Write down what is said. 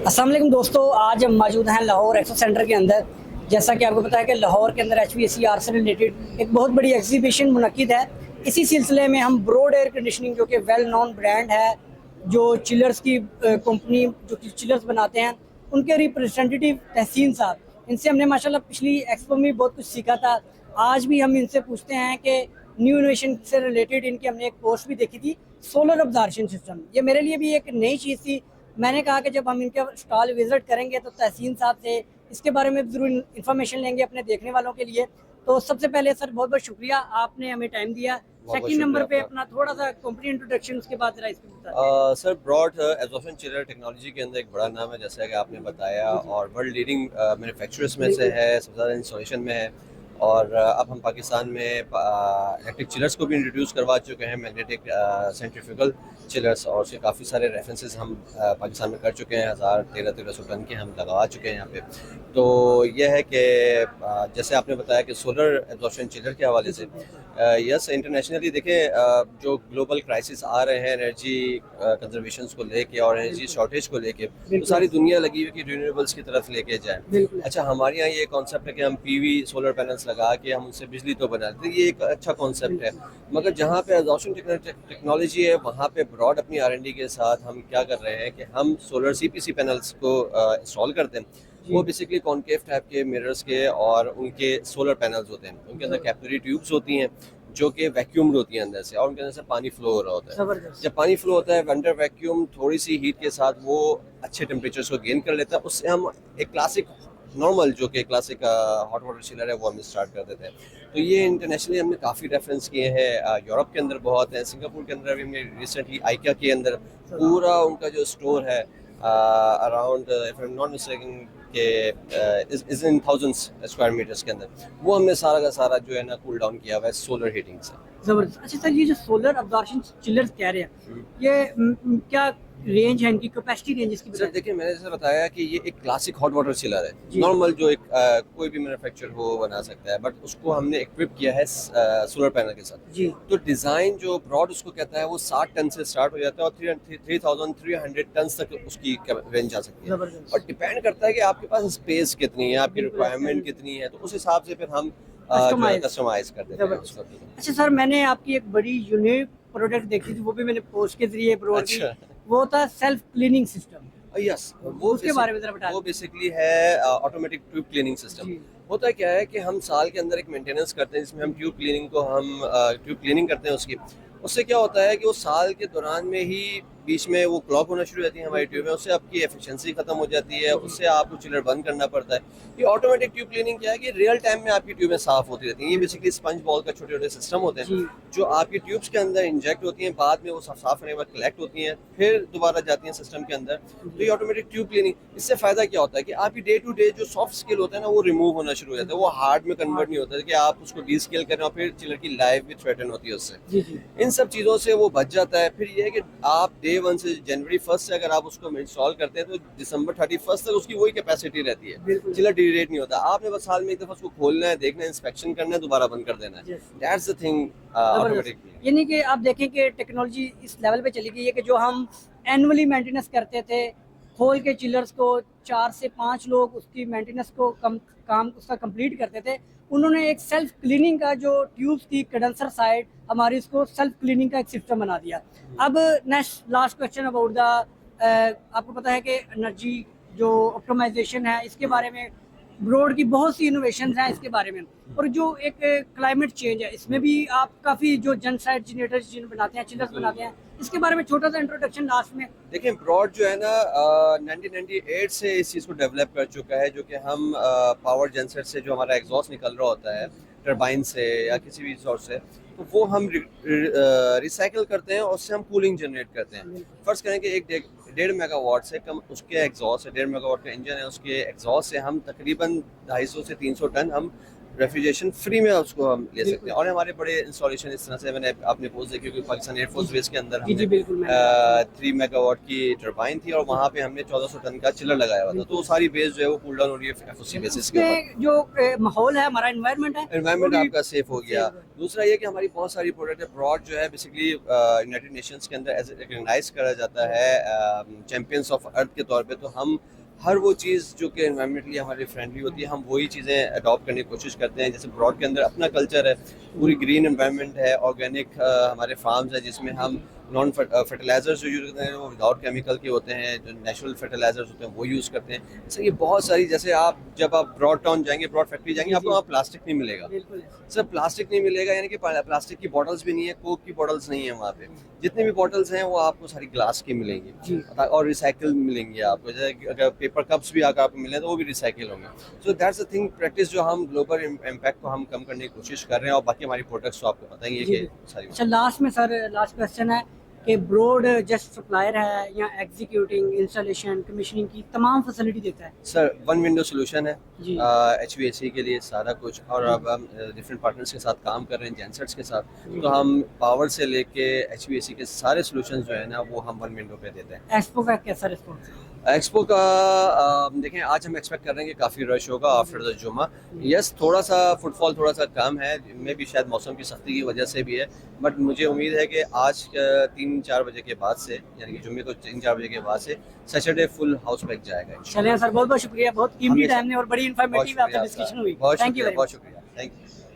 अस्सलाम वालेकुम दोस्तों, आज हम मौजूद हैं लाहौर एक्सपो सेंटर के अंदर। जैसा कि आपको पता है कि लाहौर के अंदर HVAC से रिलेटेड एक बहुत बड़ी एग्जीबिशन मुनक्किद है। इसी सिलसिले में हम ब्रॉड एयर कंडीशनिंग, जो कि वेल नोन ब्रांड है, जो चिलर्स की कंपनी जो कि चिलर्स बनाते हैं, उनके रिप्रेजेंटेटिव तहसीन साहब, इनसे हमने माशाल्लाह पिछली एक्सपो में बहुत कुछ सीखा था। आज भी हम इनसे पूछते हैं कि न्यू इनोवेशन से रिलेटेड इनकी हमने एक पोस्ट भी देखी थी, सोलर अब्जॉर्प्शन सिस्टम। ये मेरे लिए भी एक नई चीज़ थी। मैंने कहा कि जब हम इनके स्टॉल विजिट करेंगे तो तहसीन साहब से इसके बारे में ज़रूर इन्फॉर्मेशन लेंगे अपने देखने वालों के लिए। तो सबसे पहले सर बहुत बहुत शुक्रिया, आपने हमें टाइम दिया। बहुत बहुत सेकंड नंबर शुक्रिया पे आपका। अपना थोड़ा सा कंपनी इंट्रोडक्शन, उसके बाद जरा इसको बताते sir broad absorption chiller technology के अंदर एक बड़ा नाम है, जैसा कि आपने बताया, हैं। जी और वर्ल्ड लीडिंग मैन्युफैक्चरर्स में से बिल्कुल। है, सबसे ज़्यादा इंस्टॉलेशन में है। और अब हम पाकिस्तान में इलेक्ट्रिक चिलर्स को भी इंट्रोड्यूस करवा चुके हैं, मैग्नेटिक सेंट्रीफ्यूगल चिलर्स, और उसके काफ़ी सारे रेफरेंसेस हम पाकिस्तान में कर चुके हैं। 1300 टन के हम लगा चुके हैं यहाँ पे। तो यह है कि जैसे आपने बताया कि सोलर एब्जॉर्प्शन चिलर के हवाले से, यस, इंटरनेशनली देखें, जो ग्लोबल क्राइसिस आ रहे हैं एनर्जी कंजर्वेशन को लेके और एनर्जी शॉर्टेज को लेके, तो सारी दुनिया लगी हुई कि रिन्यूएबल्स की तरफ लेके जाए। बिल्कुल। अच्छा, हमारे यहाँ ये कॉन्सेप्ट है कि हम पीवी सोलर पैनल्स लगा के हम उनसे बिजली तो बना लेते हैं, ये एक अच्छा कॉन्सेप्ट है। मगर जहाँ पे एब्जॉर्प्शन टेक्नोलॉजी है, वहाँ पे ब्रॉड अपनी R&D के साथ हम क्या कर रहे हैं कि हम सोलर CPC पैनल्स को इंस्टॉल करते हैं। वो बेसिकली कॉनकेव टाइप के मिरर्स के और उनके सोलर पैनल्स होते हैं। उनके अंदर कैपिलरी ट्यूब्स होती हैं जो कि वैक्यूम्ड होती हैं अंदर से, और उनके अंदर से पानी फ्लो हो रहा होता है। जबरदस्त। जब पानी फ्लो होता है अंडर वैक्यूम, थोड़ी सी हीट के साथ वो अच्छे टेम्परेचर्स को गेन कर लेता है। उससे हम एक क्लासिक नॉर्मल, जो कि क्लासिक हॉट वाटर चिलर है, वो हम स्टार्ट कर देते हैं। तो ये इंटरनेशनली हमने काफ़ी रेफरेंस किए हैं। यूरोप के अंदर बहुत है, सिंगापुर के अंदर भी हमने रिसेंटली आइकिया के अंदर पूरा उनका जो स्टोर है, around if I am not mistaken के is in thousands square metres के अंदर, वो हमने सारा का सारा जो है ना कूल डाउन किया हुआ है सोलर हीटिंग से। जबरदस्त। अच्छा सर, ये जो सोलर अब्जॉर्प्शन चिलर्स कह रहे हैं, ये क्या रेंज है इनकी, कैपेसिटी रेंज इसकी सर बताएं। देखिए, मैंने जैसे बताया कि ये एक क्लासिक हॉट वाटर चिलर है, जी नॉर्मल, जो एक कोई भी मैन्युफैक्चर हो बना सकता है, बट उसको हमने इक्विप किया है सोलर पैनल के साथ। जी। तो डिज़ाइन जो ब्रॉड उसको कहता है, वो 60 टन से स्टार्ट हो जाता है और 3300 टन तक उसकी रेंज जा सकती है। जबरदस्त। और डिपेंड करता है कि आपके पास स्पेस कितनी है, आपकी बिल्कुल ऐसा रिक्वायरमेंट है। कितनी है, तो उस हिसाब से फिर हम जो है कस्टमाइज। कस्टमाइज कर देते हैं जबरदस्त। उसको। अच्छा सर, मैंने आपकी एक बड़ी यूनिक प्रोडक्ट देखी थी, वो भी मैंने पोस्ट के जरिए प्रोड की। अच्छा। वो था सेल्फ क्लीनिंग सिस्टम। यस, उसके बारे में जरा बता वो दें। बेसिकली है ऑटोमेटिक ट्यूब क्लीनिंग सिस्टम। जी होता क्या है कि हम साल के अंदर एक मेंटेनेंस करते हैं, जिसमें हम ट्यूब क्लीनिंग करते हैं उसकी। उससे क्या होता है कि वो साल के दौरान में ही बीच में वो क्लॉग होना शुरू हो जाती है हमारी ट्यूब में, उससे आपकी एफिशिएंसी खत्म हो जाती है, उससे आपको चिलर बंद करना पड़ता है। ये ऑटोमेटिक ट्यूब क्लीनिंग क्या है कि रियल टाइम में आपकी ट्यूबें साफ होती रहती हैं। ये बेसिकली स्पंज बॉल का छोटे छोटे सिस्टम होते जी हैं जो आपकी ट्यूब्स के अंदर इंजेक्ट होती हैं, बाद में वो साफ होने के बाद कलेक्ट होती हैं, फिर दोबारा जाती हैं सिस्टम के अंदर। तो ये ऑटोमेटिक ट्यूब क्लीनिंग, इससे फायदा क्या होता है कि आपकी डे टू डे जो सॉफ्ट स्किल होता है ना, वो रिमूव होना शुरू हो जाता है, वो हार्ड में कन्वर्ट नहीं होता है कि आप उसको डी स्केल करें और फिर चिलर की लाइफ भी थ्रेटन होती है उससे। जी जी। इन सब चीज़ों से वो बच जाता है। फिर ये है कि आप डे 1 से जनवरी 1 से अगर आप उसको इंस्टॉल करते हैं तो दिसंबर 31 तक उसकी वही कैपेसिटी रहती है, बिल्कुल। चिलर डिग्रेड नहीं होता। आपने बस साल में एक दफ़ा उसको खोलना है, देखना है, इंस्पेक्शन करना है, दोबारा बंद कर देना है। Yes. दैट्स द थिंग जबरदस्त। ऑटोमेटिकली। यानी कि आप देखें कि टेक्नोलॉजी इस लेवल पे चली गई है कि जो हम एनुअली मेंटेनेंस करते थे, खोल के चिलर्स को 4 से 5 लोग उसकी मेंटेनेंस को काम उसका कंप्लीट करते थे, उन्होंने एक सेल्फ क्लीनिंग का जो ट्यूब्स की कंडेंसर साइड हमारी, उसको सेल्फ क्लीनिंग का एक सिस्टम बना दिया। अब next last question about the, आपको पता है कि एनर्जी जो ऑप्टिमाइजेशन है, इसके बारे में ब्रॉड की बहुत सी इनोवेशंस हैं इसके बारे में। और जो एक क्लाइमेट चेंज है, इसमें भी आप काफ़ी जो जन साइड जनरेटर्स जिन बनाते हैं, चिलर्स बनाते हैं, इसके बारे में छोटा सा इंट्रोडक्शन लास्ट में। देखिए, ब्रॉड जो है ना 1998 से इस चीज़ को डेवलप कर चुका है, जो कि हम पावर जनसेट से जो हमारा एग्जॉस्ट निकल रहा होता है, टरबाइन से या किसी भी सोर्स से, तो वो हम रिसाइकल करते हैं और उससे हम कूलिंग जनरेट करते हैं। फर्स्ट करें कि एक 1.5 मेगावाट से कम उसके एग्जॉस्ट है, 1.5 मेगावाट का इंजन है, उसके एग्जॉस्ट से हम तकरीबन 250 से 300 टन हम रेफ्रिजरेशन फ्री में उसको हम ले सकते हैं। और हमारे बड़े इंस्टॉलेशन इस तरह से, मैंने आपने पोस्ट देखी कि पाकिस्तान एयरफोर्स बेस के अंदर जी, जी, बिल्कुल, मैंने 3 मेगावाट की टरबाइन थी और वहाँ पे हमने 1400 टन का चिलर लगाया हुआ था। तो वो सारी बेस जो है वो कूल डाउन हो रही है एफओसी बेसिस के ऊपर। इसमें जो माहौल है, हमारा एनवायरनमेंट है, एनवायरनमेंट वो भी आपका सेफ हो गया। safe है। दूसरा ये कि हमारी बहुत सारी प्रोडक्ट है ब्रॉड जो है बेसिकली यूनाइटेड नेशंस के अंदर एज रिकग्नाइज करा जाता है चैंपियंस ऑफ अर्थ के तौर पे। तो हम हर वो चीज़ जो कि एनवायरमेंटली हमारे फ्रेंडली होती है, हम वही चीज़ें अडॉप्ट करने की कोशिश करते हैं। जैसे ब्रॉड के अंदर अपना कल्चर है, पूरी ग्रीन एनवायरनमेंट है, ऑर्गेनिक हमारे फार्म्स है जिसमें हम नॉन फर्टिलाइजर्स जो यूज़ करते हैं वो विदाउट केमिकल के होते हैं, जो नेचुरल फर्टिलाइजर्स होते हैं वो यूज़ करते हैं। जैसे ये बहुत सारी, जैसे आप जब आप ब्रॉड टाउन जाएंगे, ब्रॉड फैक्ट्री जाएंगे, आपको वहाँ प्लास्टिक नहीं मिलेगा। बिल्कुल सर प्लास्टिक नहीं मिलेगा, यानी कि प्लास्टिक की बॉटल्स भी नहीं है, कोक की बॉटल्स नहीं है वहाँ पे। जितनी भी बॉटल्स हैं वो आपको सारी ग्लास की मिलेंगी जी। और रिसाइकिल मिलेंगी आपको। जैसे कि अगर पेपर कप्स भी अगर आपको मिले तो वो भी रिसाइकिल होंगे। So that's a thing practice जो हम ग्लोबल इम्पैक्ट को हम कम करने की कोशिश कर रहे हैं। और बाकी हमारी प्रोडक्ट्स तो आपको पता ही है जी। कि सारी। अच्छा, लास्ट में सर, लास्ट क्वेश्चन है कि ब्रॉड जस्ट सप्लायर है या एग्जीक्यूटिंग, इंस्टॉलेशन, कमीशनिंग की तमाम फैसिलिटी देता है? सर वन विंडो सोल्यूशन है जी। HVAC के लिए सारा कुछ। और अब हम डिफरेंट पार्टनर्स के साथ काम कर रहे हैं, जेनसेट्स के साथ। तो हम पावर से लेके HVAC के सारे सोल्यूशंस जो है ना वो हम वन विंडो पे देते हैं। एक्सपो का कैसा रिस्पॉन्स है? एक्सपो का देखें, आज हम एक्सपेक्ट कर रहे हैं कि काफ़ी रश होगा आफ्टर द जुमा। यस, थोड़ा सा फुटफॉल थोड़ा सा कम है, में भी शायद मौसम की सख्ती की वजह से भी है। बट मुझे उम्मीद है कि आज 3-4 बजे के बाद से, यानी कि जुम्मे को 3-4 बजे के बाद से सैटरडे फुल हाउस पैक जाएगा इंशाल्लाह। चलें सर, बहुत बहुत शुक्रिया, बहुत कीमती हमेशा- टाइम ने और बड़ी बहुत इन्फॉर्मेटिव आपसे शुक्रिया डिस्कशन आपका। हुई। बहुत थैंक यू शुक्रिया, वेरी बहुत मच। शुक्रिया, थैंक यू।